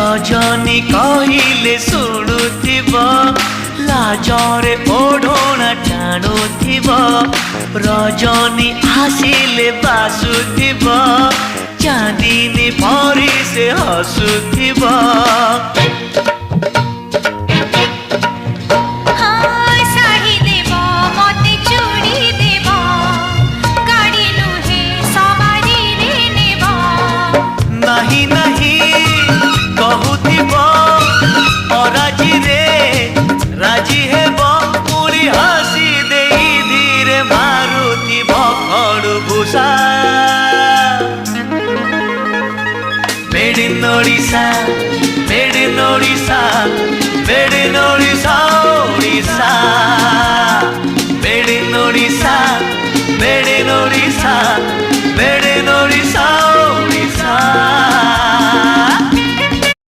रजनी कहले शुणुथिब लाजरे ओढ़णा टाणुथिब रजनी आसिले बासुथिब चांदनी परी से हसुथिब नहीं नहीं कहूथिब अराजी रे राजी हेब पूरी हसी दे धीरे मारुथिब खड़ु भूषा made in Odisha made in Odisha made in Odisha Odisha.